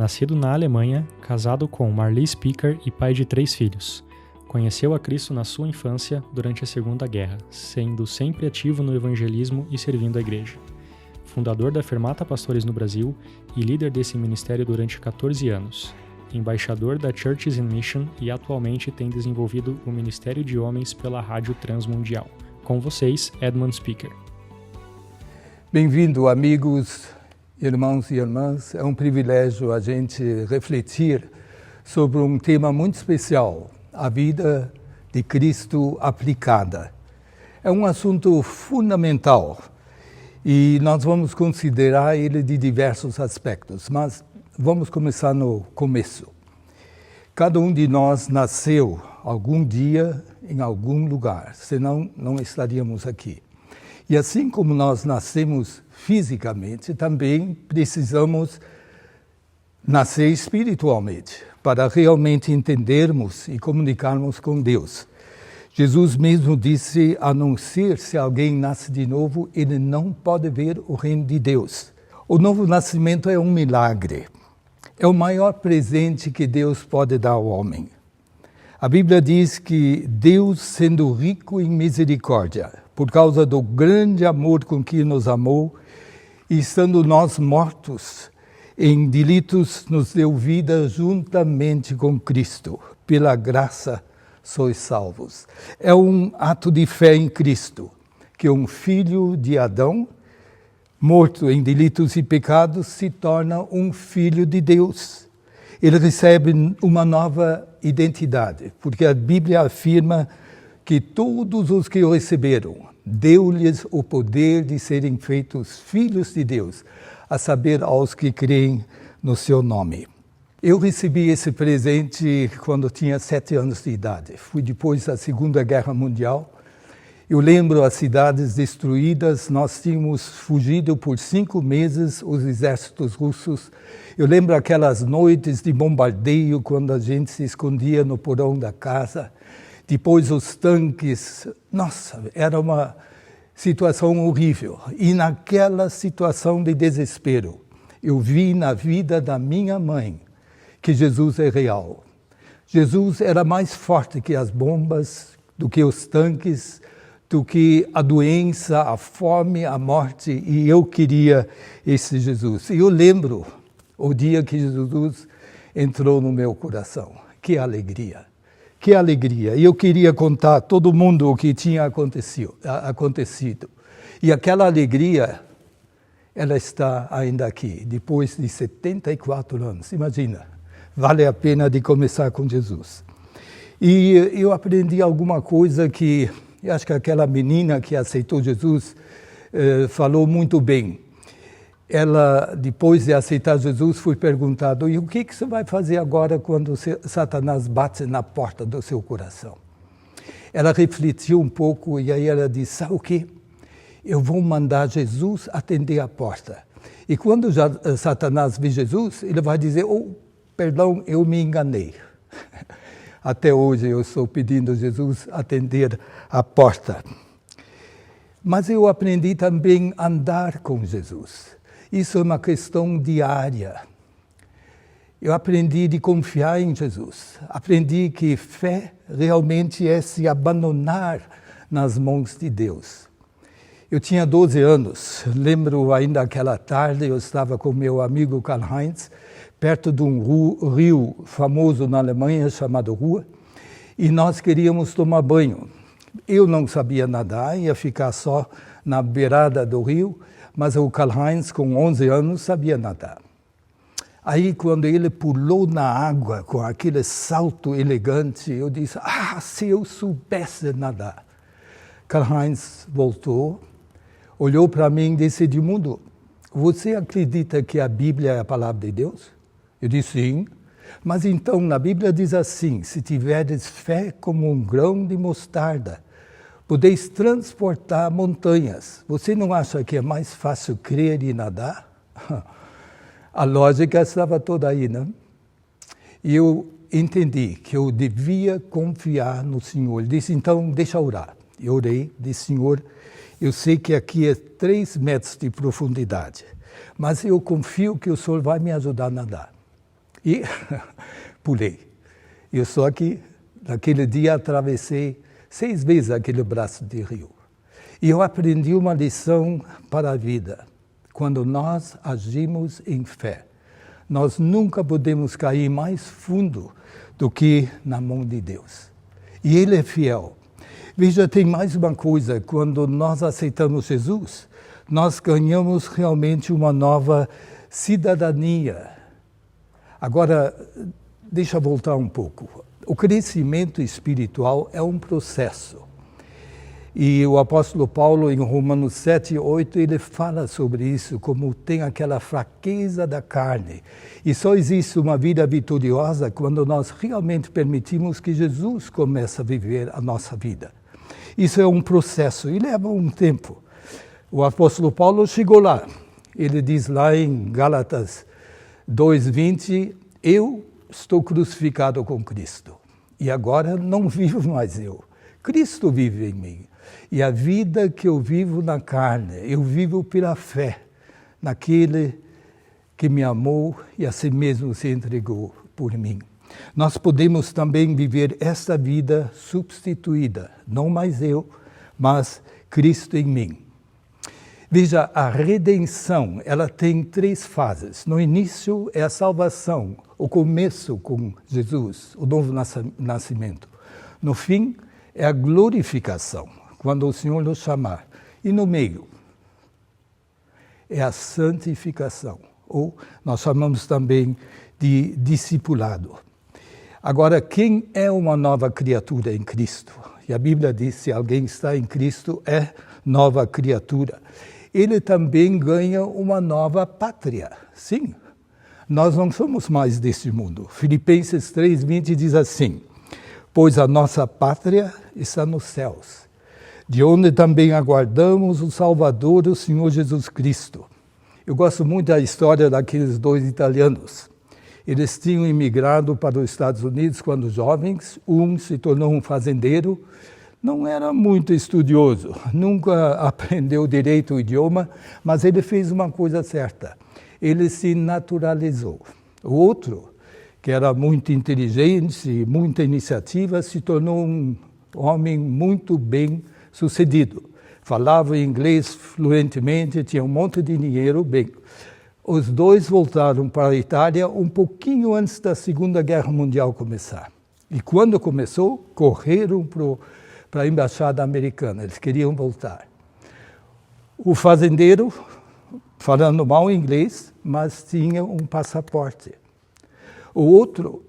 Nascido na Alemanha, casado com Marli Speaker e pai de 3 filhos. Conheceu a Cristo na sua infância, durante a Segunda Guerra, sendo sempre ativo no evangelismo e servindo a igreja. Fundador da Fermata Pastores no Brasil e líder desse ministério durante 14 anos. Embaixador da Churches in Mission e atualmente tem desenvolvido o Ministério de Homens pela Rádio Transmundial. Com vocês, Edmund Speaker. Bem-vindo, amigos, irmãos e irmãs. É um privilégio a gente refletir sobre um tema muito especial, a vida de Cristo aplicada. É um assunto fundamental e nós vamos considerar ele de diversos aspectos, mas vamos começar no começo. Cada um de nós nasceu algum dia em algum lugar, senão não estaríamos aqui. E assim como nós nascemos fisicamente, também precisamos nascer espiritualmente, para realmente entendermos e comunicarmos com Deus. Jesus mesmo disse, a não ser se alguém nasce de novo, ele não pode ver o reino de Deus. O novo nascimento é um milagre. É o maior presente que Deus pode dar ao homem. A Bíblia diz que Deus, sendo rico em misericórdia, por causa do grande amor com que nos amou, e estando nós mortos em delitos, nos deu vida juntamente com Cristo. Pela graça sois salvos. É um ato de fé em Cristo, que um filho de Adão, morto em delitos e pecados, se torna um filho de Deus. Ele recebe uma nova identidade, porque a Bíblia afirma que todos os que o receberam, deu-lhes o poder de serem feitos filhos de Deus, a saber, aos que creem no seu nome. Eu recebi esse presente quando tinha 7 anos de idade. Fui depois da Segunda Guerra Mundial. Eu lembro as cidades destruídas, nós tínhamos fugido por 5 meses os exércitos russos. Eu lembro aquelas noites de bombardeio, quando a gente se escondia no porão da casa. Depois os tanques, nossa, era uma situação horrível. E naquela situação de desespero, eu vi na vida da minha mãe que Jesus é real. Jesus era mais forte que as bombas, do que os tanques, do que a doença, a fome, a morte, e eu queria esse Jesus. E eu lembro o dia que Jesus entrou no meu coração. Que alegria! Que alegria! E eu queria contar a todo mundo o que tinha acontecido. E aquela alegria, ela está ainda aqui, depois de 74 anos. Imagina, vale a pena de começar com Jesus. E eu aprendi alguma coisa que, eu acho que aquela menina que aceitou Jesus falou muito bem. Ela, depois de aceitar Jesus, foi perguntado, e o que você vai fazer agora quando Satanás bate na porta do seu coração? Ela refletiu um pouco e aí ela disse, sabe o quê? Eu vou mandar Jesus atender a porta. E quando Satanás vê Jesus, ele vai dizer, perdão, eu me enganei. Até hoje eu estou pedindo Jesus atender a porta. Mas eu aprendi também a andar com Jesus. Isso é uma questão diária. Eu aprendi de confiar em Jesus. Aprendi que fé realmente é se abandonar nas mãos de Deus. Eu tinha 12 anos. Lembro ainda aquela tarde, eu estava com meu amigo Karl-Heinz, perto de um rio famoso na Alemanha, chamado Ruhr, e nós queríamos tomar banho. Eu não sabia nadar, ia ficar só na beirada do rio, mas o Karl-Heinz, com 11 anos, sabia nadar. Aí, quando ele pulou na água, com aquele salto elegante, eu disse, se eu soubesse nadar. Karl-Heinz voltou, olhou para mim e disse, Edmundo, você acredita que a Bíblia é a palavra de Deus? Eu disse, sim. Mas então, na Bíblia diz assim, se tiveres fé como um grão de mostarda, podeis transportar montanhas. Você não acha que é mais fácil crer e nadar? A lógica estava toda aí, né? E eu entendi que eu devia confiar no Senhor. Ele disse, então, deixa eu orar. Eu orei, disse, Senhor, eu sei que aqui é 3 metros de profundidade, mas eu confio que o Senhor vai me ajudar a nadar. E pulei. Eu só que, naquele dia, atravessei 6 vezes aquele braço de rio. E eu aprendi uma lição para a vida. Quando nós agimos em fé, nós nunca podemos cair mais fundo do que na mão de Deus. E Ele é fiel. Veja, tem mais uma coisa. Quando nós aceitamos Jesus, nós ganhamos realmente uma nova cidadania. Agora, deixa eu voltar um pouco. O crescimento espiritual é um processo. E o apóstolo Paulo, em Romanos 7, 8, ele fala sobre isso, como tem aquela fraqueza da carne. E só existe uma vida vitoriosa quando nós realmente permitimos que Jesus comece a viver a nossa vida. Isso é um processo e leva um tempo. O apóstolo Paulo chegou lá. Ele diz lá em Gálatas 2:20, eu estou crucificado com Cristo. E agora não vivo mais eu. Cristo vive em mim. E a vida que eu vivo na carne, eu vivo pela fé naquele que me amou e a si mesmo se entregou por mim. Nós podemos também viver esta vida substituída, não mais eu, mas Cristo em mim. Veja, a redenção, ela tem 3 fases. No início é a salvação, o começo com Jesus, o novo nascimento. No fim é a glorificação, quando o Senhor nos chamar. E no meio é a santificação, ou nós chamamos também de discipulado. Agora, quem é uma nova criatura em Cristo? E a Bíblia diz, se alguém está em Cristo, é nova criatura. Ele também ganha uma nova pátria. Sim, nós não somos mais deste mundo. Filipenses 3:20 diz assim, pois a nossa pátria está nos céus, de onde também aguardamos o Salvador, o Senhor Jesus Cristo. Eu gosto muito da história daqueles 2 italianos. Eles tinham imigrado para os Estados Unidos quando jovens. Um se tornou um fazendeiro, não era muito estudioso, nunca aprendeu direito o idioma, mas ele fez uma coisa certa, ele se naturalizou. O outro, que era muito inteligente e muita iniciativa, se tornou um homem muito bem sucedido. Falava inglês fluentemente, tinha um monte de dinheiro, bem. Os 2 voltaram para a Itália um pouquinho antes da Segunda Guerra Mundial começar. E quando começou, correram para a embaixada americana, eles queriam voltar. O fazendeiro, falando mal inglês, mas tinha um passaporte. O outro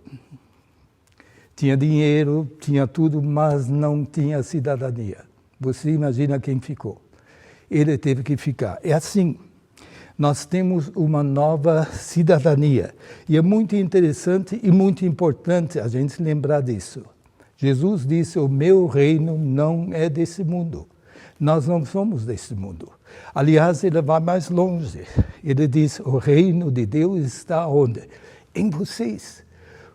tinha dinheiro, tinha tudo, mas não tinha cidadania. Você imagina quem ficou. Ele teve que ficar. É assim, nós temos uma nova cidadania. E é muito interessante e muito importante a gente lembrar disso. Jesus disse, o meu reino não é desse mundo. Nós não somos desse mundo. Aliás, ele vai mais longe. Ele diz, o reino de Deus está onde? Em vocês.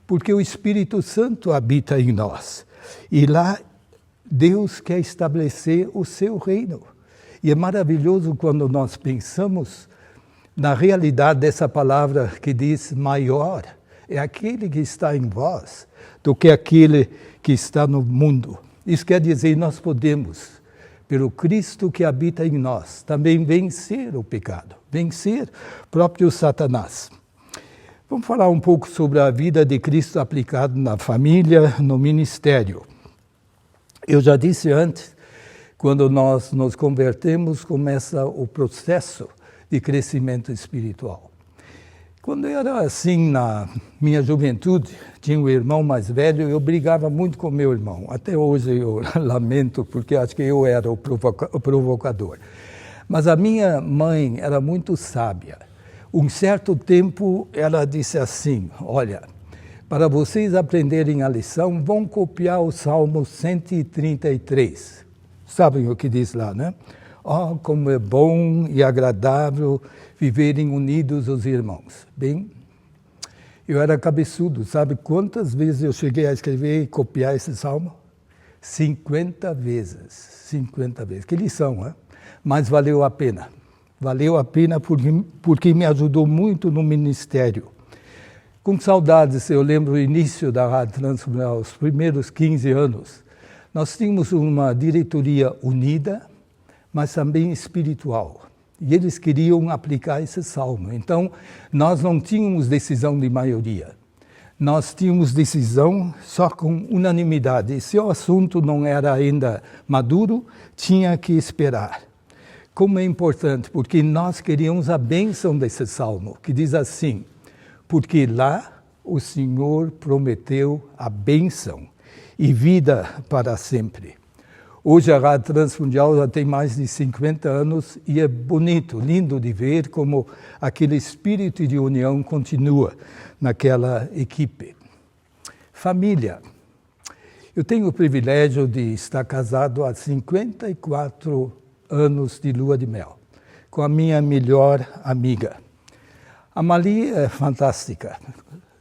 Porque o Espírito Santo habita em nós. E lá, Deus quer estabelecer o seu reino. E é maravilhoso quando nós pensamos na realidade dessa palavra que diz maior. É aquele que está em vós do que aquele que está no mundo. Isso quer dizer, nós podemos, pelo Cristo que habita em nós, também vencer o pecado, vencer o próprio Satanás. Vamos falar um pouco sobre a vida de Cristo aplicado na família, no ministério. Eu já disse antes, quando nós nos convertemos, começa o processo de crescimento espiritual. Quando eu era assim, na minha juventude, tinha um irmão mais velho, eu brigava muito com meu irmão. Até hoje eu lamento, porque acho que eu era o provocador. Mas a minha mãe era muito sábia. Um certo tempo ela disse assim, olha, para vocês aprenderem a lição, vão copiar o Salmo 133. Sabem o que diz lá, né? Oh, como é bom e agradável viverem unidos os irmãos. Bem, eu era cabeçudo, sabe quantas vezes eu cheguei a escrever e copiar esse salmo? 50 vezes. 50 vezes. Que lição, né? Mas valeu a pena. Valeu a pena porque me ajudou muito no ministério. Com saudades, eu lembro o início da Rádio Transmundial, os primeiros 15 anos. Nós tínhamos uma diretoria unida, mas também espiritual. E eles queriam aplicar esse salmo. Então, nós não tínhamos decisão de maioria. Nós tínhamos decisão só com unanimidade. E se o assunto não era ainda maduro, tinha que esperar. Como é importante, porque nós queríamos a bênção desse salmo, que diz assim: porque lá o Senhor prometeu a bênção e vida para sempre. Hoje a Rádio Transmundial já tem mais de 50 anos e é bonito, lindo de ver como aquele espírito de união continua naquela equipe. Família. Eu tenho o privilégio de estar casado há 54 anos de lua de mel, com a minha melhor amiga. A Mali é fantástica.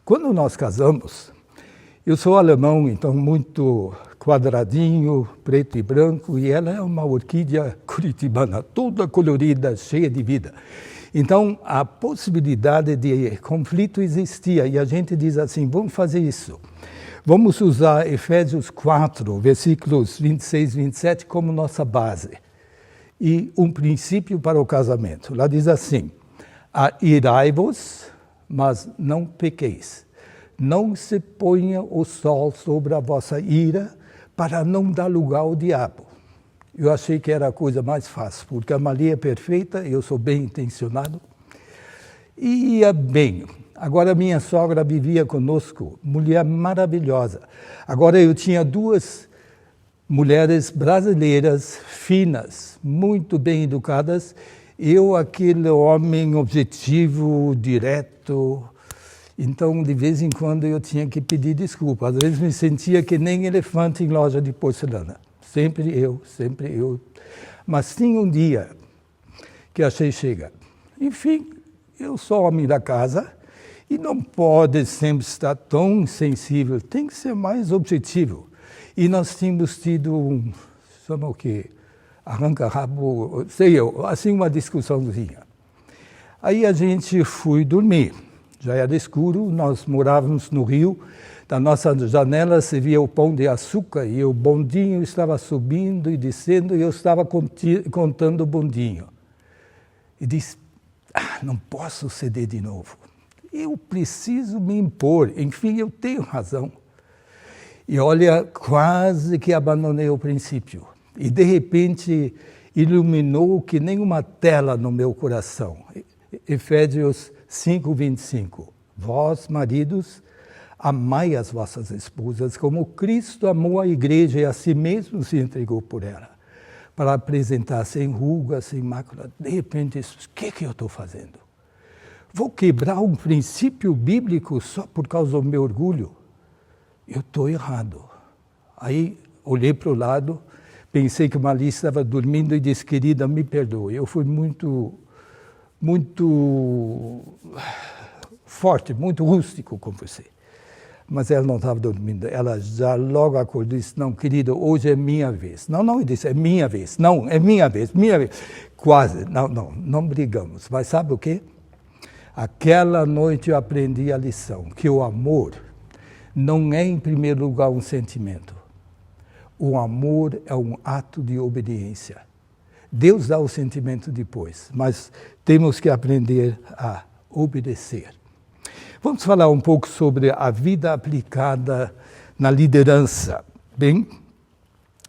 Quando nós casamos, eu sou alemão, então muito quadradinho, preto e branco, e ela é uma orquídea curitibana, toda colorida, cheia de vida. Então, a possibilidade de conflito existia, e a gente diz assim, vamos fazer isso. Vamos usar Efésios 4, versículos 26 e 27 como nossa base. E um princípio para o casamento. Lá diz assim: irai-vos, mas não pequeis. Não se ponha o sol sobre a vossa ira, para não dar lugar ao diabo. Eu achei que era a coisa mais fácil, porque a Maria é perfeita, eu sou bem intencionado, e ia bem. Agora minha sogra vivia conosco, mulher maravilhosa. Agora eu tinha duas mulheres brasileiras, finas, muito bem educadas, eu, aquele homem objetivo, direto. Então, de vez em quando, eu tinha que pedir desculpa. Às vezes, me sentia que nem elefante em loja de porcelana. Sempre eu. Mas tinha um dia que achei chega. Enfim, eu sou homem da casa e não pode sempre estar tão sensível. Tem que ser mais objetivo. E nós tínhamos tido chama o quê? Arranca-rabo, sei eu, assim uma discussãozinha. Aí a gente foi dormir. Já era escuro, nós morávamos no Rio. Da nossa janela se via o Pão de Açúcar e o bondinho estava subindo e descendo e eu estava contando o bondinho. E disse, não posso ceder de novo. Eu preciso me impor. Enfim, eu tenho razão. E olha, quase que abandonei o princípio. E de repente iluminou que nem uma tela no meu coração. Efésios 5:25. Vós, maridos, amai as vossas esposas como Cristo amou a igreja e a si mesmo se entregou por ela, para apresentar sem ruga, sem mácula. De repente, o que eu estou fazendo? Vou quebrar um princípio bíblico só por causa do meu orgulho? Eu estou errado. Aí olhei para o lado, pensei que Mali estava dormindo e disse, querida, me perdoe. Eu fui muito forte, muito rústico com você. Mas ela não estava dormindo. Ela já logo acordou e disse, não, querido, hoje é minha vez. Não, ele disse, é minha vez. Não, é minha vez. Quase. Não brigamos. Mas sabe o quê? Aquela noite eu aprendi a lição, que o amor não é, em primeiro lugar, um sentimento. O amor é um ato de obediência. Deus dá o sentimento depois, mas temos que aprender a obedecer. Vamos falar um pouco sobre a vida aplicada na liderança. Bem,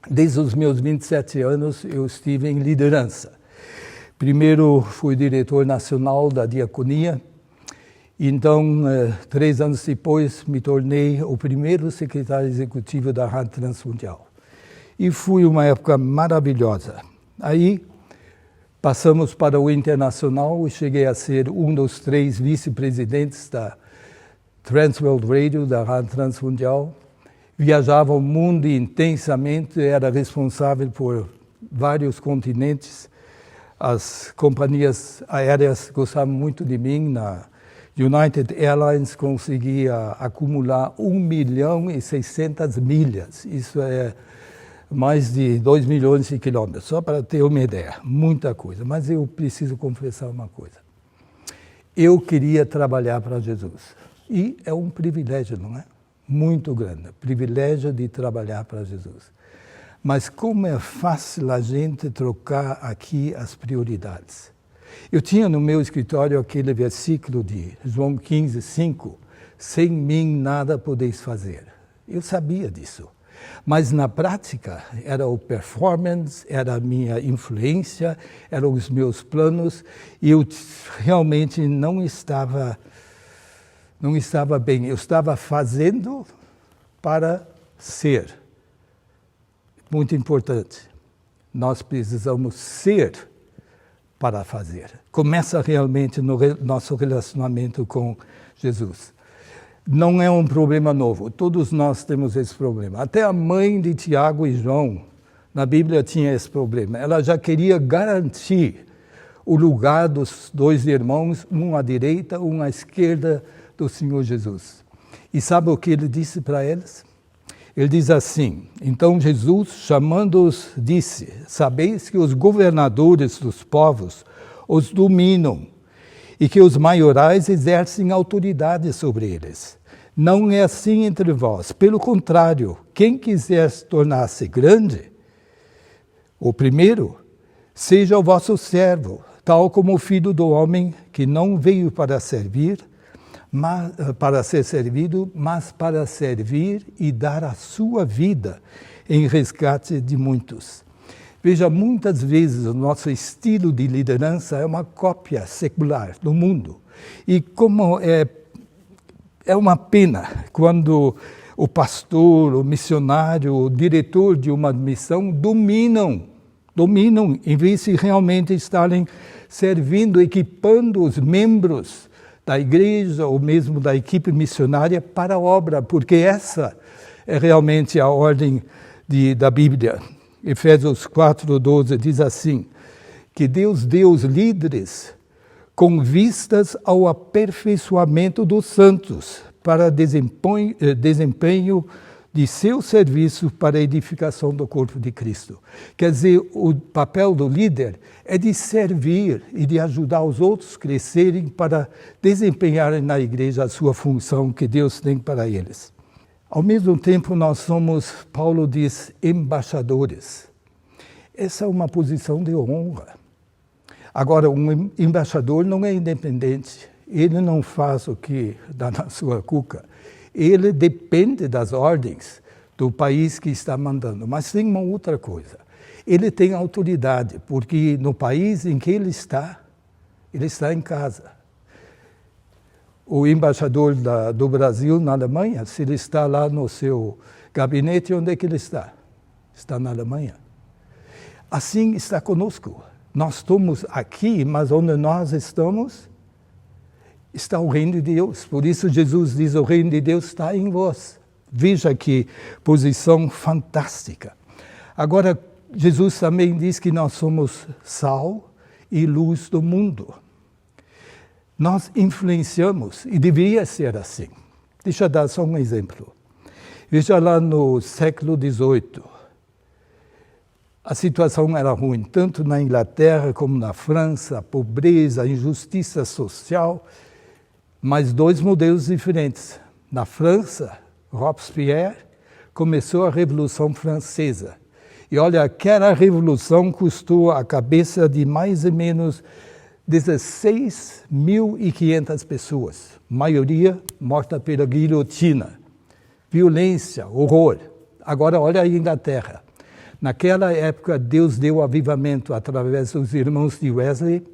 desde os meus 27 anos eu estive em liderança. Primeiro fui diretor nacional da diaconia, então 3 anos depois me tornei o primeiro secretário executivo da Rádio Transmundial. E foi uma época maravilhosa. Aí passamos para o internacional e cheguei a ser um dos 3 vice-presidentes da Trans World Radio, da Rádio Transmundial. Viajava o mundo intensamente, era responsável por vários continentes. As companhias aéreas gostavam muito de mim. Na United Airlines conseguia acumular 1.600.000 milhas. Isso é mais de 2 milhões de quilômetros, só para ter uma ideia. Muita coisa. Mas eu preciso confessar uma coisa. Eu queria trabalhar para Jesus. E é um privilégio, não é? Muito grande, privilégio de trabalhar para Jesus. Mas como é fácil a gente trocar aqui as prioridades. Eu tinha no meu escritório aquele versículo de João 15, 5, sem mim nada podeis fazer. Eu sabia disso. Mas na prática era o performance, era a minha influência, eram os meus planos, e eu realmente não estava bem. Eu estava fazendo para ser. Muito importante. Nós precisamos ser para fazer. Começa realmente no nosso relacionamento com Jesus. Não é um problema novo. Todos nós temos esse problema. Até a mãe de Tiago e João, na Bíblia, tinha esse problema. Ela já queria garantir o lugar dos dois irmãos, um à direita, um à esquerda do Senhor Jesus. E sabe o que ele disse para eles? Ele diz assim: então Jesus, chamando-os, disse: sabeis que os governadores dos povos os dominam e que os maiorais exercem autoridade sobre eles. Não é assim entre vós. Pelo contrário, quem quiser tornar-se grande, o primeiro, seja o vosso servo, tal como o Filho do Homem, que não veio para servir, para ser servido, mas para servir e dar a sua vida em resgate de muitos. Veja, muitas vezes o nosso estilo de liderança é uma cópia secular do mundo. E como é uma pena quando o pastor, o missionário, o diretor de uma missão dominam, em vez de realmente estarem servindo, equipando os membros da igreja ou mesmo da equipe missionária para a obra, porque essa é realmente a ordem da Bíblia. Efésios 4:12 diz assim, que Deus deu os líderes com vistas ao aperfeiçoamento dos santos, para desempenho de seu serviço para a edificação do corpo de Cristo. Quer dizer, o papel do líder é de servir e de ajudar os outros a crescerem para desempenharem na igreja a sua função que Deus tem para eles. Ao mesmo tempo, nós somos, Paulo diz, embaixadores. Essa é uma posição de honra. Agora, um embaixador não é independente. Ele não faz o que dá na sua cuca. Ele depende das ordens do país que está mandando. Mas tem uma outra coisa. Ele tem autoridade, porque no país em que ele está em casa. O embaixador do Brasil na Alemanha, se ele está lá no seu gabinete, onde é que ele está? Está na Alemanha. Assim está conosco. Nós estamos aqui, mas onde nós estamos, está o reino de Deus. Por isso Jesus diz, o reino de Deus está em vós. Veja que posição fantástica. Agora, Jesus também diz que nós somos sal e luz do mundo. Nós influenciamos, e deveria ser assim. Deixa eu dar só um exemplo. Veja lá no século XVIII, a situação era ruim, tanto na Inglaterra como na França, a pobreza, a injustiça social, mas dois modelos diferentes. Na França, Robespierre começou a Revolução Francesa. E olha, aquela revolução custou a cabeça de mais ou menos 16.500 pessoas, maioria morta pela guilhotina. Violência, horror. Agora olha a Inglaterra. Naquela época, Deus deu avivamento através dos irmãos de Wesley,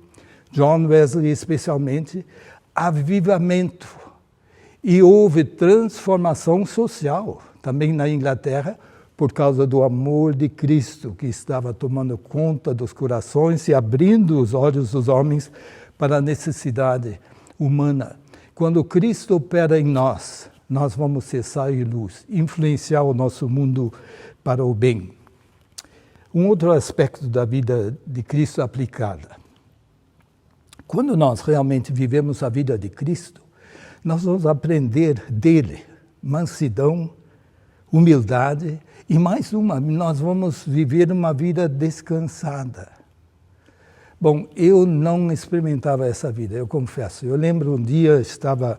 John Wesley especialmente, avivamento. E houve transformação social também na Inglaterra, por causa do amor de Cristo, que estava tomando conta dos corações e abrindo os olhos dos homens para a necessidade humana. Quando Cristo opera em nós, nós vamos ser sal e luz, influenciar o nosso mundo para o bem. Um outro aspecto da vida de Cristo aplicada. Quando nós realmente vivemos a vida de Cristo, nós vamos aprender dele mansidão, humildade, e mais uma, nós vamos viver uma vida descansada. Bom, eu não experimentava essa vida, eu confesso. Eu lembro um dia, estava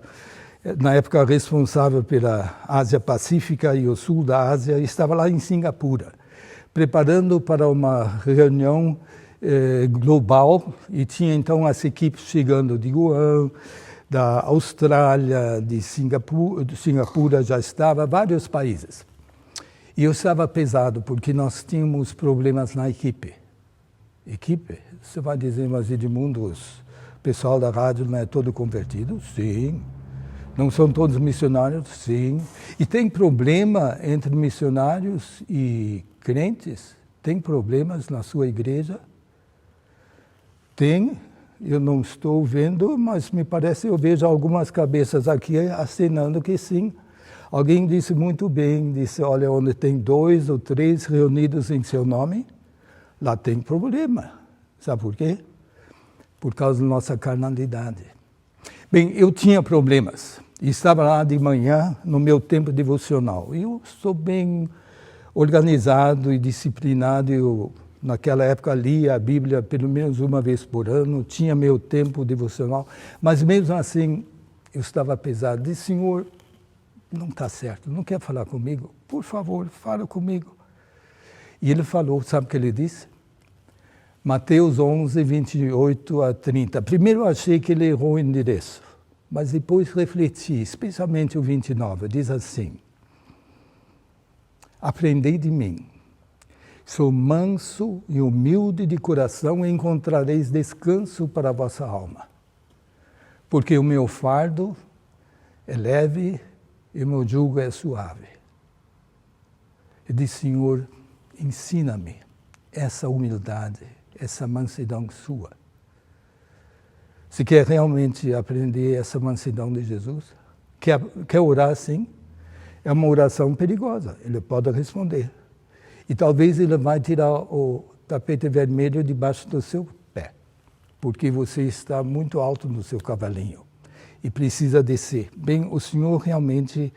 na época responsável pela Ásia Pacífica e o sul da Ásia, estava lá em Singapura, preparando para uma reunião global, e tinha então as equipes chegando de Wuhan, da Austrália, de Singapura já estava, vários países. E eu estava pesado, porque nós tínhamos problemas na equipe. Equipe? Você vai dizer, mas Edmundo, o pessoal da rádio não é todo convertido? Sim. Não são todos missionários? Sim. E tem problema entre missionários e crentes? Tem problemas na sua igreja? Tem. Eu não estou vendo, mas me parece eu vejo algumas cabeças aqui acenando que sim. Alguém disse muito bem, disse, olha, onde tem 2 ou 3 reunidos em seu nome, lá tem problema. Sabe por quê? Por causa da nossa carnalidade. Bem, eu tinha problemas. Estava lá de manhã, no meu tempo devocional. Eu sou bem organizado e disciplinado. Eu, naquela época, lia a Bíblia pelo menos uma vez por ano. Tinha meu tempo devocional. Mas mesmo assim, eu estava pesado. Disse, Senhor, não está certo. Não quer falar comigo? Por favor, fala comigo. E ele falou, sabe o que ele disse? Mateus 11, 28 a 30. Primeiro eu achei que ele errou o endereço. Mas depois refleti, especialmente o 29, diz assim: aprendei de mim, sou manso e humilde de coração e encontrareis descanso para a vossa alma. Porque o meu fardo é leve e o meu jugo é suave. Eu disse, Senhor, ensina-me essa humildade, essa mansidão sua. Se quer realmente aprender essa mansidão de Jesus, quer orar assim, é uma oração perigosa, ele pode responder. E talvez ele vai tirar o tapete vermelho debaixo do seu pé, porque você está muito alto no seu cavalinho e precisa descer. Bem, o Senhor realmente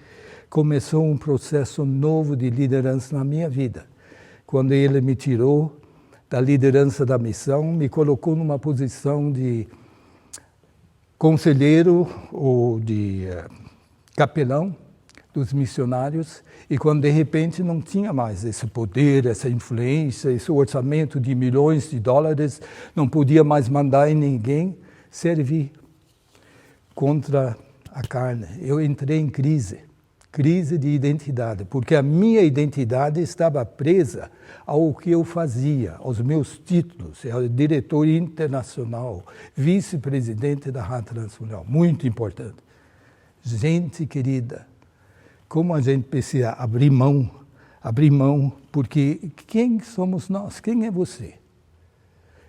começou um processo novo de liderança na minha vida. Quando ele me tirou da liderança da missão, me colocou numa posição de conselheiro ou de capelão dos missionários, e quando de repente não tinha mais esse poder, essa influência, esse orçamento de milhões de dólares, não podia mais mandar em ninguém, servir contra a carne. Eu entrei em crise de identidade, porque a minha identidade estava presa ao que eu fazia, aos meus títulos. Eu era diretor internacional, vice-presidente da Rádio Transmundial, muito importante. Gente querida, como a gente precisa abrir mão, porque quem somos nós? Quem é você?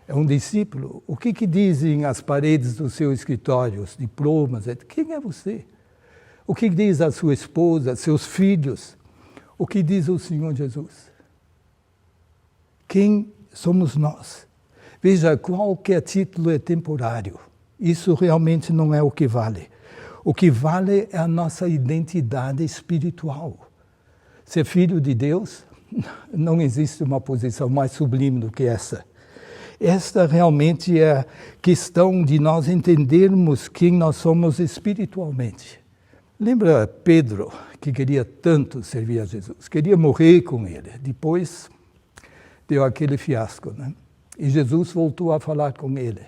É um discípulo? O que dizem as paredes do seu escritório, os diplomas? Quem é você? O que diz a sua esposa, seus filhos? O que diz o Senhor Jesus? Quem somos nós? Veja, qualquer título é temporário. Isso realmente não é o que vale. O que vale é a nossa identidade espiritual. Ser filho de Deus, não existe uma posição mais sublime do que essa. Esta realmente é a questão de nós entendermos quem nós somos espiritualmente. Lembra Pedro, que queria tanto servir a Jesus, queria morrer com ele. Depois deu aquele fiasco, né? E Jesus voltou a falar com ele.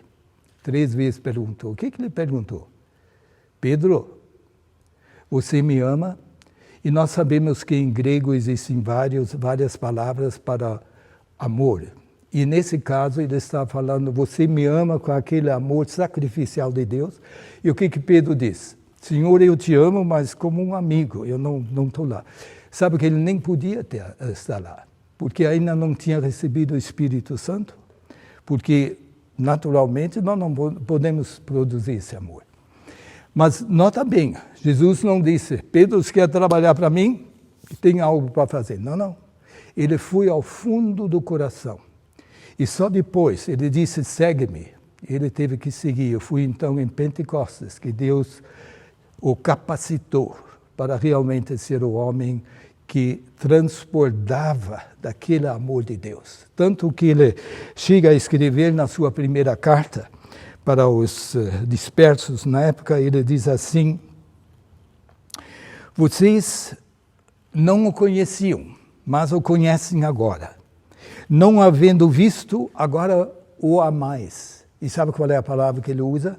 3 vezes perguntou. O que ele perguntou? Pedro, você me ama? E nós sabemos que em grego existem várias palavras para amor. E nesse caso ele está falando, você me ama com aquele amor sacrificial de Deus. E o que Pedro diz? Senhor, eu te amo, mas como um amigo, eu não estou lá. Sabe que ele nem podia estar lá, porque ainda não tinha recebido o Espírito Santo, porque naturalmente nós não podemos produzir esse amor. Mas nota bem, Jesus não disse, Pedro, você quer trabalhar para mim? Tem algo para fazer. Não. Ele foi ao fundo do coração. E só depois ele disse, segue-me. Ele teve que seguir. Eu fui então em Pentecostes, que Deus o capacitou para realmente ser o homem que transbordava daquele amor de Deus. Tanto que ele chega a escrever na sua primeira carta para os dispersos na época, ele diz assim, Vocês não o conheciam, mas o conhecem agora. Não havendo visto, agora o amais. E sabe qual é a palavra que ele usa?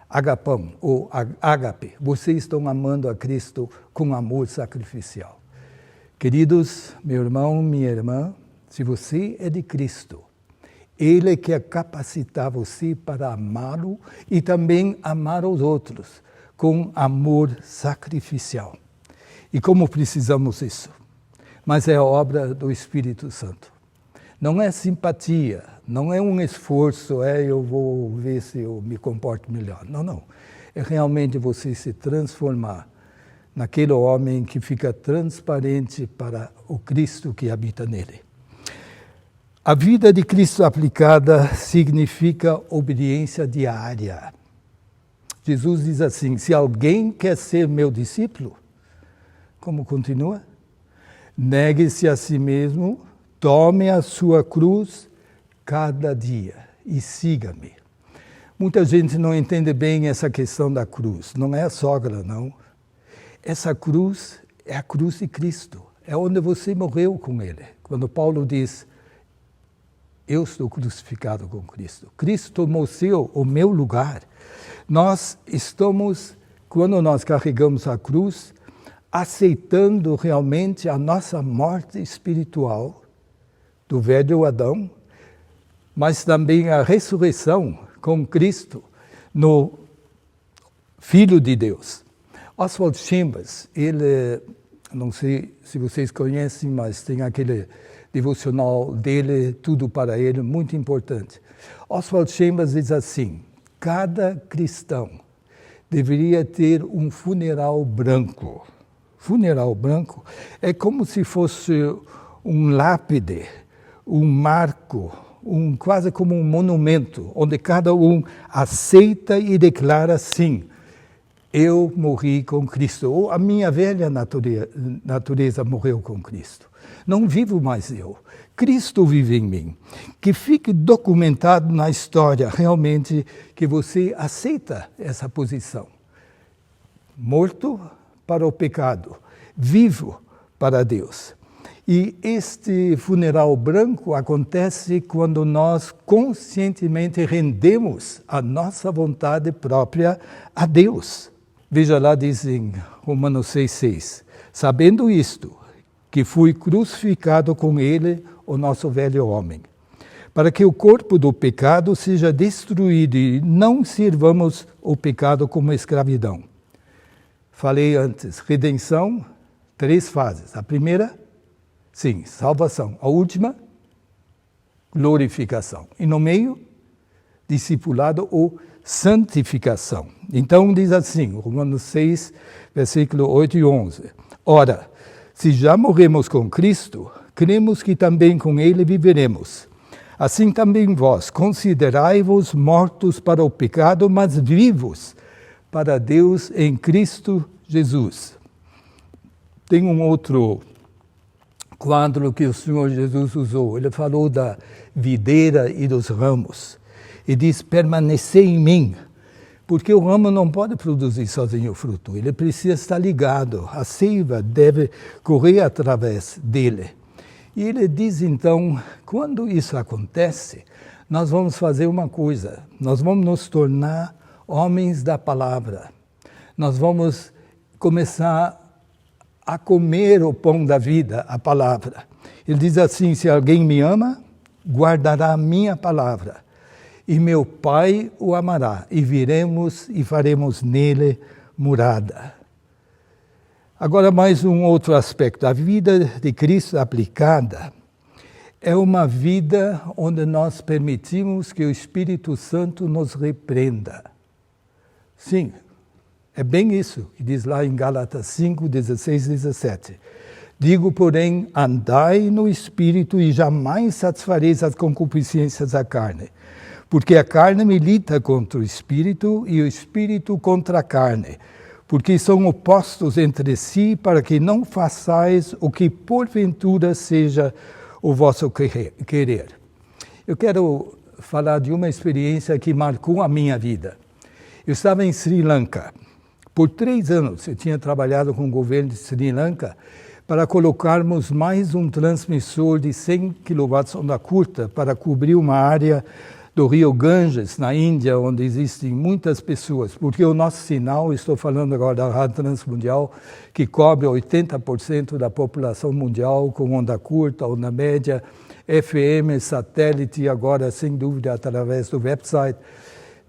Agapão, ou ágape. Vocês estão amando a Cristo com amor sacrificial. Queridos, meu irmão, minha irmã, se você é de Cristo, Ele quer capacitar você para amá-lo e também amar os outros com amor sacrificial. E como precisamos disso? Mas é a obra do Espírito Santo. Não é simpatia, não é um esforço, eu vou ver se eu me comporto melhor. Não. É realmente você se transformar naquele homem que fica transparente para o Cristo que habita nele. A vida de Cristo aplicada significa obediência diária. Jesus diz assim, se alguém quer ser meu discípulo, como continua? Negue-se a si mesmo, tome a sua cruz cada dia e siga-me. Muita gente não entende bem essa questão da cruz. Não é a sogra, não. Essa cruz é a cruz de Cristo. É onde você morreu com Ele. Quando Paulo diz, eu estou crucificado com Cristo. Cristo tomou o meu lugar. Nós estamos, quando nós carregamos a cruz, aceitando realmente a nossa morte espiritual do velho Adão, mas também a ressurreição com Cristo no Filho de Deus. Oswald Chambers, ele, não sei se vocês conhecem, mas tem aquele devocional dele, Tudo para Ele, muito importante. Oswald Chambers diz assim, cada cristão deveria ter um funeral branco. Funeral branco é como se fosse um lápide, um marco, quase como um monumento, onde cada um aceita e declara sim, eu morri com Cristo, ou a minha velha natureza morreu com Cristo. Não vivo mais eu, Cristo vive em mim. Que fique documentado na história realmente que você aceita essa posição. Morto para o pecado, vivo para Deus. E este funeral branco acontece quando nós conscientemente rendemos a nossa vontade própria a Deus. Veja lá, diz em Romanos 6,6, sabendo isto, que fui crucificado com Ele, o nosso velho homem, para que o corpo do pecado seja destruído e não sirvamos o pecado como escravidão. Falei antes, redenção, 3 fases. A primeira, sim, salvação. A última, glorificação. E no meio, discipulado ou santificação. Então diz assim, Romanos 6, versículo 8 e 11. Ora, se já morremos com Cristo, cremos que também com Ele viveremos. Assim também vós, considerai-vos mortos para o pecado, mas vivos para Deus em Cristo Jesus. Tem um outro quadro que o Senhor Jesus usou. Ele falou da videira e dos ramos. E diz, permanecei em mim. Porque o ramo não pode produzir sozinho o fruto. Ele precisa estar ligado. A seiva deve correr através dele. E ele diz, então, quando isso acontece, nós vamos fazer uma coisa. Nós vamos nos tornar homens da palavra. Nós vamos começar a comer o pão da vida, a palavra. Ele diz assim, se alguém me ama, guardará a minha palavra. E meu Pai o amará, e viremos e faremos nele morada. Agora mais um outro aspecto. A vida de Cristo aplicada é uma vida onde nós permitimos que o Espírito Santo nos repreenda. Sim, é bem isso que diz lá em Gálatas 5, 16 e 17. Digo, porém, andai no Espírito e jamais satisfareis as concupiscências da carne. Porque a carne milita contra o Espírito e o Espírito contra a carne. Porque são opostos entre si para que não façais o que porventura seja o vosso querer. Eu quero falar de uma experiência que marcou a minha vida. Eu estava em Sri Lanka, Por 3 anos eu tinha trabalhado com o governo de Sri Lanka para colocarmos mais um transmissor de 100 kW onda curta para cobrir uma área do rio Ganges, na Índia, onde existem muitas pessoas, porque o nosso sinal, estou falando agora da Rádio Transmundial, que cobre 80% da população mundial com onda curta, onda média, FM, satélite, agora, sem dúvida, através do website.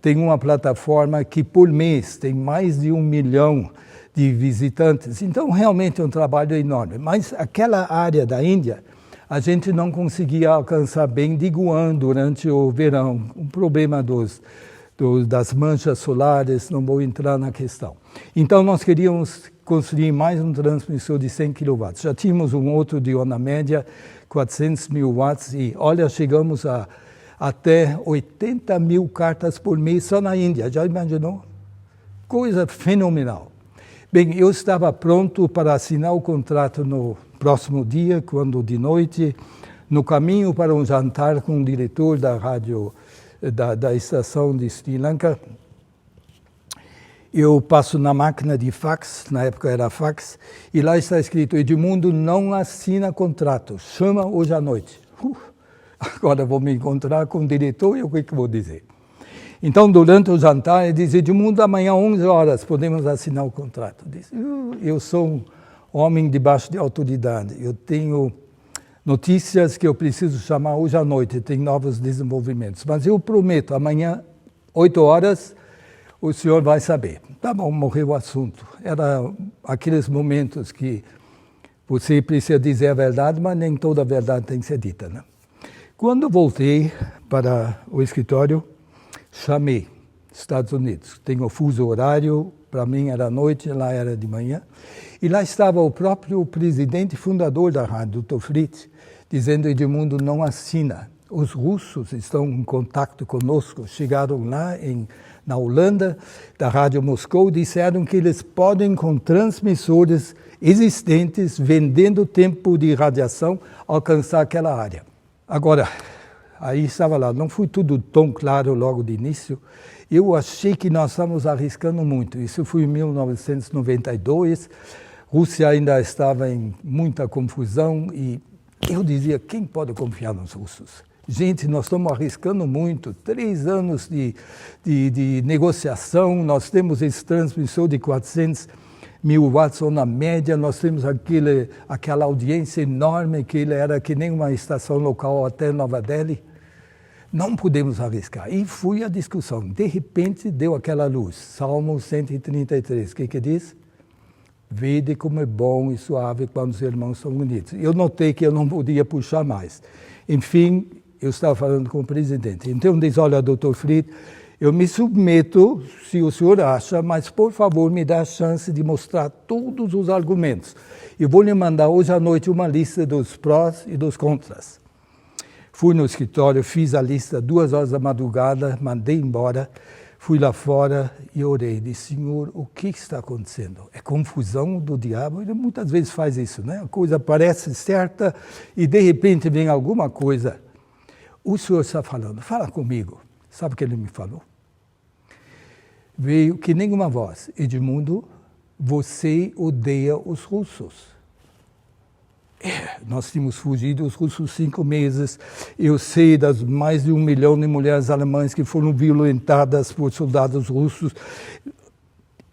Tem uma plataforma que, por mês, tem mais de 1 milhão de visitantes. Então, realmente é um trabalho enorme. Mas aquela área da Índia, a gente não conseguia alcançar bem de Guam durante o verão. Um problema das manchas solares, não vou entrar na questão. Então, nós queríamos construir mais um transmissor de 100 kW. Já tínhamos um outro de onda média, 400 mil watts, e olha, chegamos a até 80 mil cartas por mês só na Índia. Já imaginou? Coisa fenomenal. Bem, eu estava pronto para assinar o contrato no próximo dia, quando de noite, no caminho para um jantar com o diretor da rádio, da estação de Sri Lanka, eu passo na máquina de fax, na época era fax, e lá está escrito: Edmundo não assina contrato, chama hoje à noite. Agora vou me encontrar com o diretor e o que vou dizer? Então, durante o jantar, ele diz: Edmundo, amanhã 11 horas podemos assinar o contrato. Diz, eu sou um homem debaixo de autoridade, eu tenho notícias que eu preciso chamar hoje à noite, tem novos desenvolvimentos. Mas eu prometo, amanhã, 8 horas, o senhor vai saber. Tá bom, morreu o assunto. Era aqueles momentos que você precisa dizer a verdade, mas nem toda a verdade tem que ser dita, né? Quando voltei para o escritório, chamei Estados Unidos. Tenho fuso horário, para mim era noite, lá era de manhã. E lá estava o próprio presidente fundador da rádio, Dr. Fritz, dizendo: Edmundo não assina. Os russos estão em contato conosco, chegaram lá na Holanda, da Rádio Moscou, disseram que eles podem, com transmissores existentes, vendendo tempo de radiação, alcançar aquela área. Agora, aí estava lá, não foi tudo tão claro logo de início. Eu achei que nós estávamos arriscando muito. Isso foi em 1992, Rússia ainda estava em muita confusão e eu dizia: quem pode confiar nos russos? Gente, nós estamos arriscando muito, 3 anos de negociação, nós temos esse transmissor de 400 mil watts na média, nós temos aquela audiência enorme que ele era que nem uma estação local até Nova Delhi. Não podemos arriscar. E fui a discussão. De repente deu aquela luz. Salmo 133, o que diz? Vede como é bom e suave quando os irmãos são unidos. Eu notei que eu não podia puxar mais. Enfim, eu estava falando com o presidente. Então diz: olha, doutor Fritz, eu me submeto, se o senhor acha, mas por favor me dá a chance de mostrar todos os argumentos. Eu vou lhe mandar hoje à noite uma lista dos prós e dos contras. Fui no escritório, fiz a lista 2 horas da madrugada, mandei embora, fui lá fora e orei. Disse: Senhor, o que está acontecendo? É confusão do diabo? Ele muitas vezes faz isso, né? A coisa parece certa e de repente vem alguma coisa. O senhor está falando, fala comigo. Sabe o que ele me falou? Veio que nem uma voz: Edmundo, você odeia os russos. Nós tínhamos fugido os russos 5 meses. Eu sei das mais de 1 milhão de mulheres alemãs que foram violentadas por soldados russos.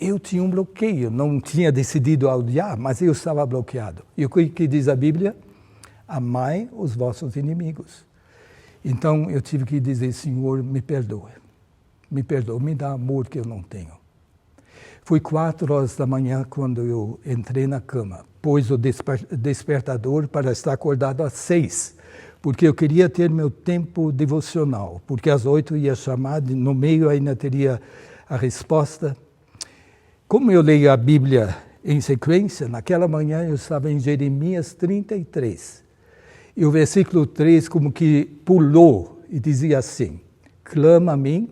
Eu tinha um bloqueio, não tinha decidido odiar, mas eu estava bloqueado. E o que diz a Bíblia? Amai os vossos inimigos. Então eu tive que dizer: Senhor, me perdoe, me dá amor que eu não tenho. Foi 4 horas da manhã quando eu entrei na cama, pus o despertador para estar acordado às 6, porque eu queria ter meu tempo devocional, porque às 8 ia chamar, no meio ainda teria a resposta. Como eu leio a Bíblia em sequência, naquela manhã eu estava em Jeremias 33. E o versículo 3 como que pulou e dizia assim: clama a mim,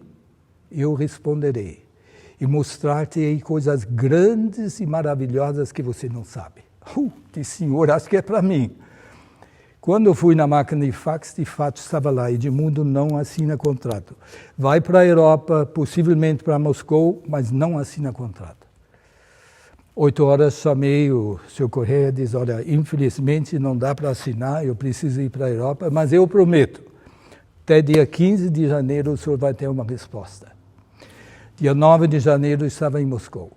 eu responderei, e mostrar-te-ei coisas grandes e maravilhosas que você não sabe. Que Senhor, acho que é para mim. Quando eu fui na máquina de fax, de fato estava lá: Edmundo não assina contrato. Vai para a Europa, possivelmente para Moscou, mas não assina contrato. 8 horas chamei o seu Correia e disse, olha, infelizmente não dá para assinar, eu preciso ir para a Europa, mas eu prometo, até dia 15 de janeiro o senhor vai ter uma resposta. Dia 9 de janeiro eu estava em Moscou.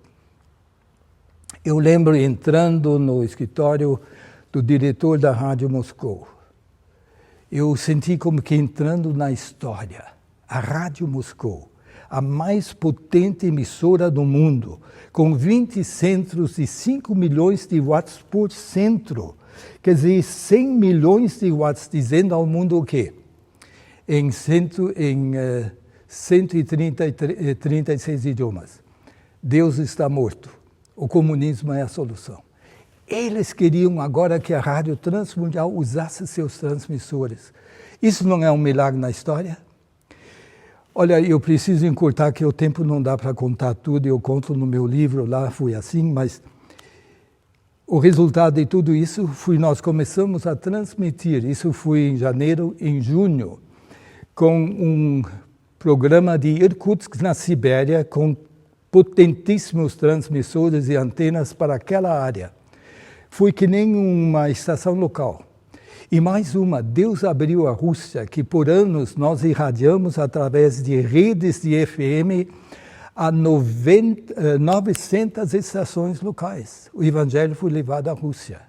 Eu lembro entrando no escritório do diretor da Rádio Moscou. Eu senti como que entrando na história. A Rádio Moscou, a mais potente emissora do mundo, com 20 centros e 5 milhões de watts por centro. Quer dizer, 100 milhões de watts, dizendo ao mundo o quê? Em 136 idiomas. Deus está morto. O comunismo é a solução. Eles queriam agora que a Rádio Transmundial usasse seus transmissores. Isso não é um milagre na história? Olha, eu preciso encurtar que o tempo não dá para contar tudo, eu conto no meu livro, lá foi assim, mas o resultado de tudo isso foi nós começamos a transmitir, isso foi em janeiro, em junho, com um programa de Irkutsk na Sibéria, com potentíssimos transmissores e antenas para aquela área. Foi que nem uma estação local. E mais uma, Deus abriu a Rússia, que por anos nós irradiamos através de redes de FM a 900 estações locais. O Evangelho foi levado à Rússia.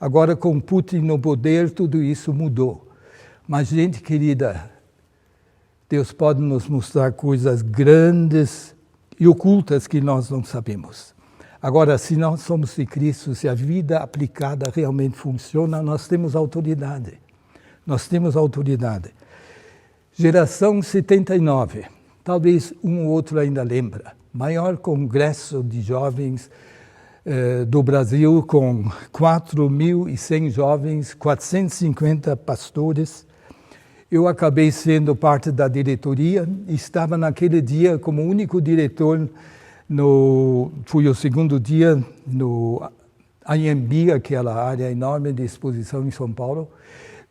Agora, com Putin no poder, tudo isso mudou. Mas, gente querida, Deus pode nos mostrar coisas grandes e ocultas que nós não sabemos. Agora, se nós somos de Cristo, se a vida aplicada realmente funciona, nós temos autoridade. Nós temos autoridade. Geração 79, talvez um ou outro ainda lembra. Maior congresso de jovens do Brasil, com 4.100 jovens, 450 pastores. Eu acabei sendo parte da diretoria e estava naquele dia como único diretor. Fui o segundo dia no AMB, aquela área enorme de exposição em São Paulo,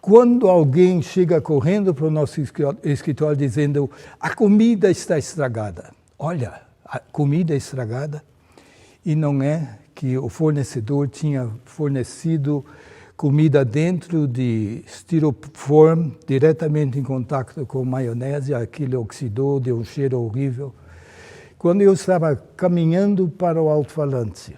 quando alguém chega correndo para o nosso escritório dizendo a comida está estragada. Olha, a comida estragada, e não é que o fornecedor tinha fornecido comida dentro de estiroform, diretamente em contato com maionese, aquilo oxidou, deu um cheiro horrível. Quando eu estava caminhando para o alto-falante,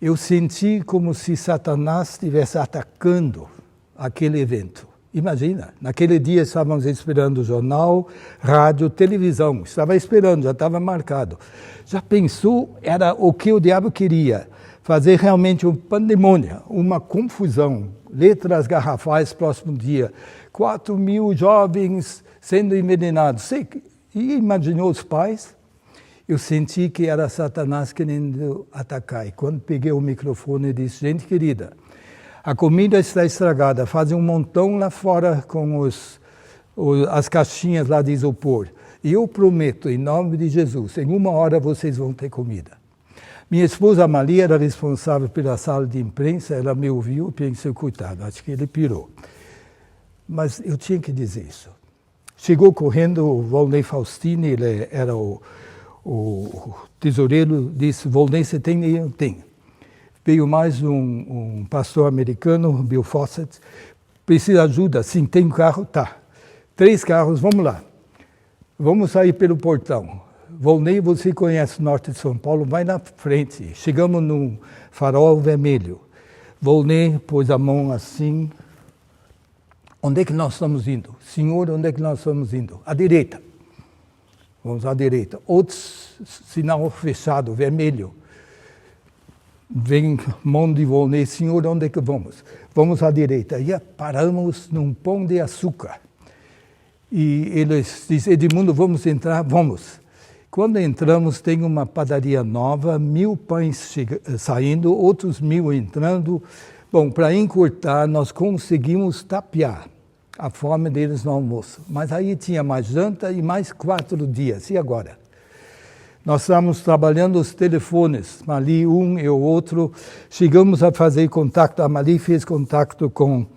eu senti como se Satanás estivesse atacando aquele evento. Imagina, naquele dia estávamos esperando o jornal, rádio, televisão. Estava esperando, já estava marcado. Já pensou, era o que o diabo queria. Fazer realmente um pandemônio, uma confusão. Letras garrafais, próximo dia. 4.000 jovens sendo envenenados. E imaginou os pais? Eu senti que era Satanás querendo atacar. E quando peguei o microfone, eu disse, gente querida, a comida está estragada, fazem um montão lá fora com as caixinhas lá de isopor. E eu prometo, em nome de Jesus, em 1 hora vocês vão ter comida. Minha esposa Amalie era responsável pela sala de imprensa, ela me ouviu e pensei, coitado, acho que ele pirou. Mas eu tinha que dizer isso. Chegou correndo o Volney Faustini, ele era o tesoureiro, disse, Volney, você tem dinheiro? Tem. Veio mais um pastor americano, Bill Fawcett, precisa de ajuda? Sim, tem carro? Tá. 3 carros, vamos lá. Vamos sair pelo portão. Volney, você conhece o norte de São Paulo, vai na frente. Chegamos num farol vermelho. Volney pôs a mão assim. Onde é que nós estamos indo? Senhor, onde é que nós estamos indo? À direita. Vamos à direita. Outro sinal fechado, vermelho. Vem mão de Volney, senhor, onde é que vamos? Vamos à direita. E paramos num pão de açúcar. E eles dizem, Edmundo, vamos entrar? Vamos. Quando entramos, tem uma padaria nova, 1.000 pães saindo, outros 1.000 entrando. Bom, para encurtar, nós conseguimos tapear a fome deles no almoço. Mas aí tinha mais janta e mais 4 dias. E agora? Nós estávamos trabalhando os telefones, Mali, e o outro. Chegamos a fazer contato, a Mali fez contato com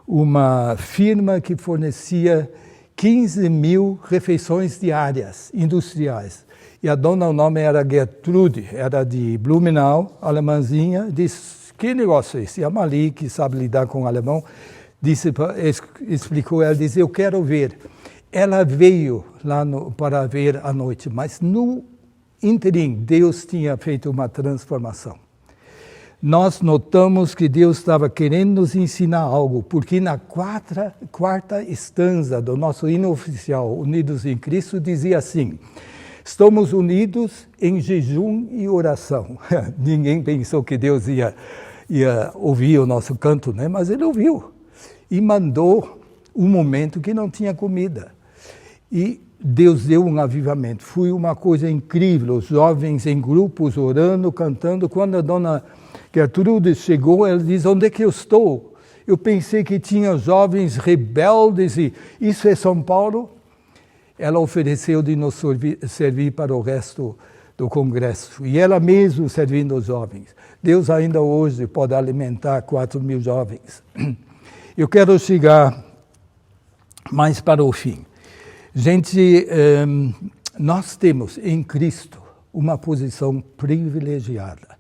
uma firma que fornecia 15.000 refeições diárias, industriais. E a dona, o nome era Gertrude, era de Blumenau, alemãzinha, disse, que negócio é esse? E a Mali, que sabe lidar com o alemão, explicou, ela disse, eu quero ver. Ela veio lá para ver à noite, mas no ínterim, Deus tinha feito uma transformação. Nós notamos que Deus estava querendo nos ensinar algo, porque na quarta estanza do nosso hino oficial, Unidos em Cristo, dizia assim, estamos unidos em jejum e oração. Ninguém pensou que Deus ia ouvir o nosso canto, né? Mas Ele ouviu e mandou um momento que não tinha comida. E Deus deu um avivamento. Foi uma coisa incrível, os jovens em grupos orando, cantando. Quando a dona Gertrude chegou, ela diz, onde é que eu estou? Eu pensei que tinha jovens rebeldes e isso é São Paulo? Ela ofereceu de nos servir para o resto do congresso. E ela mesma servindo os jovens. Deus ainda hoje pode alimentar 4.000 jovens. Eu quero chegar mais para o fim. Gente, nós temos em Cristo uma posição privilegiada.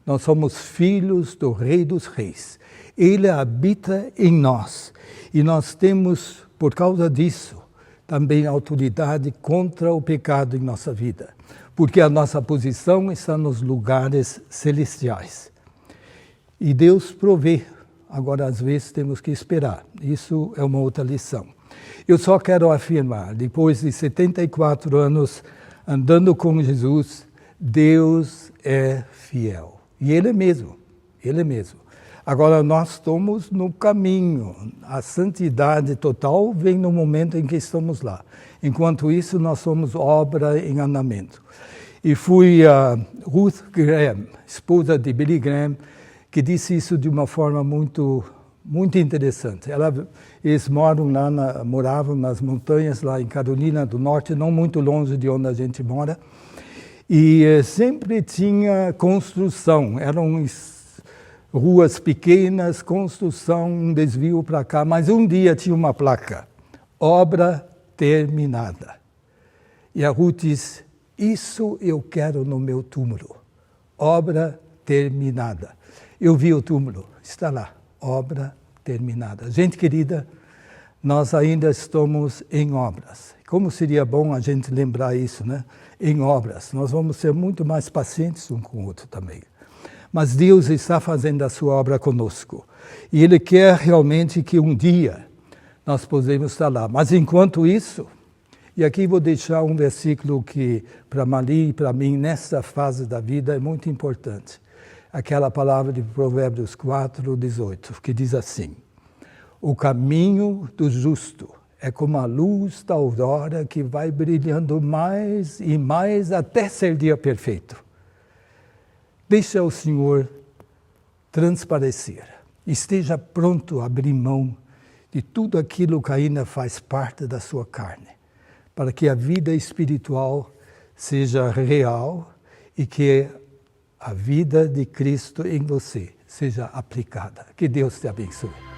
Nós somos filhos do Rei dos Reis. Ele habita em nós. E nós temos, por causa disso, também autoridade contra o pecado em nossa vida. Porque a nossa posição está nos lugares celestiais. E Deus provê. Agora, às vezes, temos que esperar. Isso é uma outra lição. Eu só quero afirmar, depois de 74 anos andando com Jesus, Deus é fiel. E Ele mesmo. Agora, nós estamos no caminho. A santidade total vem no momento em que estamos lá. Enquanto isso, nós somos obra em andamento. E fui a Ruth Graham, esposa de Billy Graham, que disse isso de uma forma muito interessante. Eles moravam nas montanhas lá em Carolina do Norte, não muito longe de onde a gente mora. E sempre tinha construção, eram ruas pequenas, construção, um desvio para cá. Mas um dia tinha uma placa, obra terminada. E a Ruth disse, isso eu quero no meu túmulo, obra terminada. Eu vi o túmulo, está lá, obra terminada. Gente querida, nós ainda estamos em obras. Como seria bom a gente lembrar isso, né? Em obras. Nós vamos ser muito mais pacientes um com o outro também. Mas Deus está fazendo a sua obra conosco. E Ele quer realmente que um dia nós possamos estar lá. Mas enquanto isso, e aqui vou deixar um versículo que para Mali e para mim, nessa fase da vida, é muito importante. Aquela palavra de Provérbios 4:18, que diz assim, o caminho do justo é como a luz da aurora que vai brilhando mais e mais até ser dia perfeito. Deixa o Senhor transparecer. Esteja pronto a abrir mão de tudo aquilo que ainda faz parte da sua carne, para que a vida espiritual seja real e que a vida de Cristo em você seja aplicada. Que Deus te abençoe.